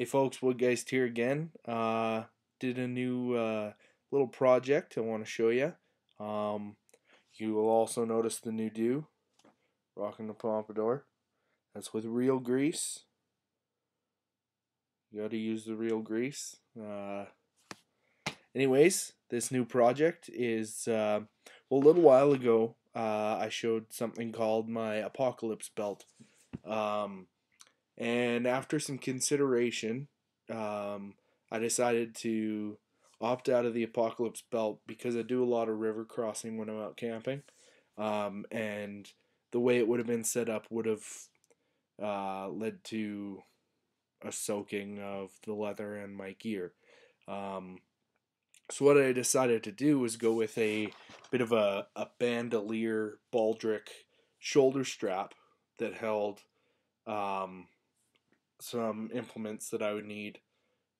Hey folks, Woodgeist here again. Did a new little project I want to show you. Um, you will also notice the new do, rocking the pompadour. That's with real grease. You got to use the real grease. Anyways, this new project is a little while ago. I showed something called my Apocolypse belt. Um, And after some consideration, I decided to opt out of the Apocalypse belt because I do a lot of river crossing when I'm out camping. And the way it would have been set up would have led to a soaking of the leather and my gear. Um, so what I decided to do was go with a bit of a Bandolier Baldric shoulder strap that held um, some implements that I would need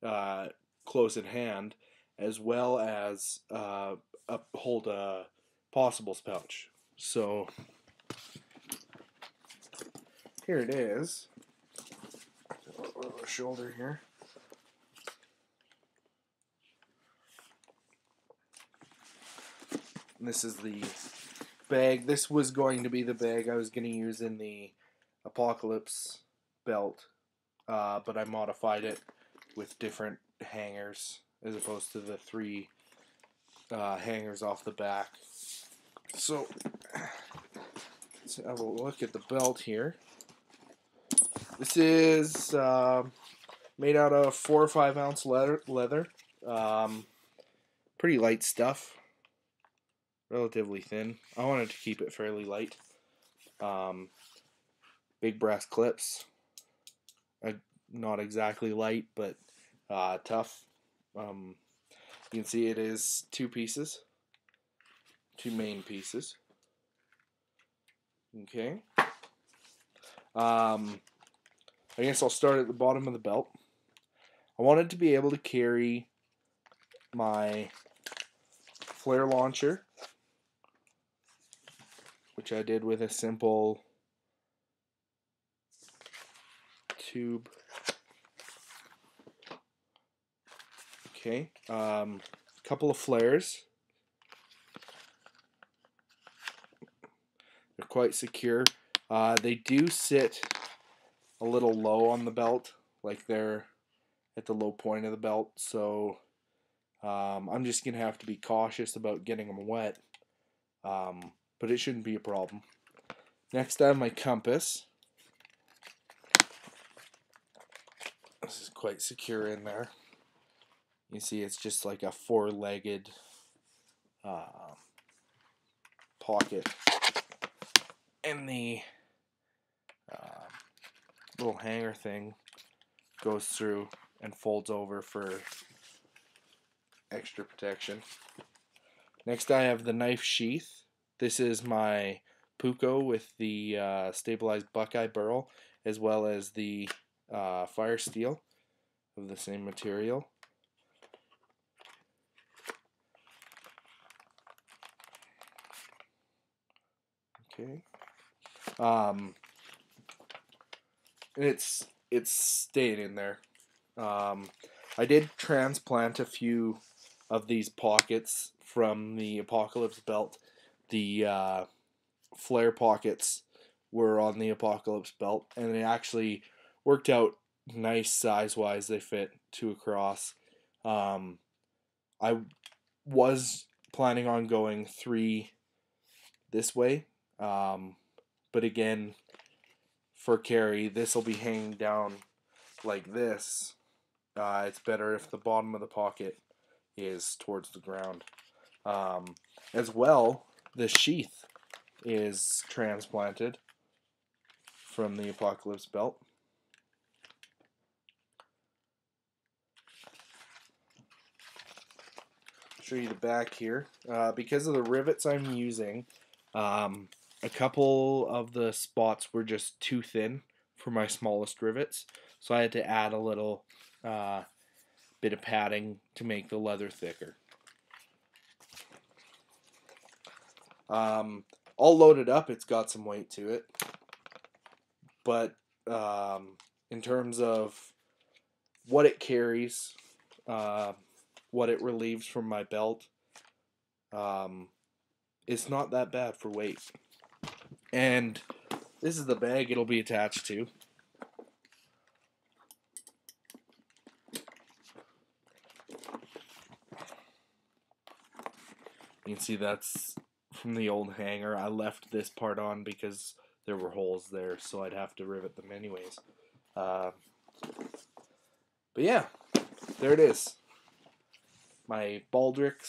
uh, close at hand, as well as hold a possibles pouch. So here it is. Shoulder here. And this is the bag. This was going to be the bag I was going to use in the Apocalypse belt, but I modified it with different hangers as opposed to the three hangers off the back. So let's have a look at the belt here. This is made out of 4 or 5 ounce leather. Pretty light stuff. Relatively thin. I wanted to keep it fairly light. Big brass clips. Not exactly light, but tough. You can see it is 2 pieces. 2 main pieces. Okay. I guess I'll start at the bottom of the belt. I wanted to be able to carry my flare launcher, which I did with a simple tube. Okay, couple of flares. They're quite secure. They do sit a little low on the belt, like they're at the low point of the belt, so I'm just going to have to be cautious about getting them wet, but it shouldn't be a problem. Next, I have my compass. This is quite secure in there. You see it's just like a 4-legged pocket. And the little hanger thing goes through and folds over for extra protection. Next I have the knife sheath. This is my Puko with the stabilized Buckeye burl, as well as the fire steel of the same material. Okay. It's staying in there. I did transplant a few of these pockets from the Apocalypse belt. The flare pockets were on the Apocalypse belt, and it actually worked out nice size-wise. They fit 2 across. I was planning on going 3 this way, but again, for carry, this will be hanging down like this. It's better if the bottom of the pocket is towards the ground. As well, the sheath is transplanted from the Apocalypse belt. Show you the back here. Because of the rivets I'm using, a couple of the spots were just too thin for my smallest rivets, so I had to add a little bit of padding to make the leather thicker. All loaded up, it's got some weight to it, but in terms of what it carries, what it relieves from my belt. It's not that bad for weight. And this is the bag it'll be attached to. You can see that's from the old hanger. I left this part on because there were holes there, so I'd have to rivet them anyways. But yeah, there it is. My Baldric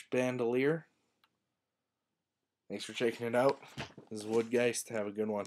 / Bandolier. Thanks for checking it out. This is Woodgeist. Have a good one.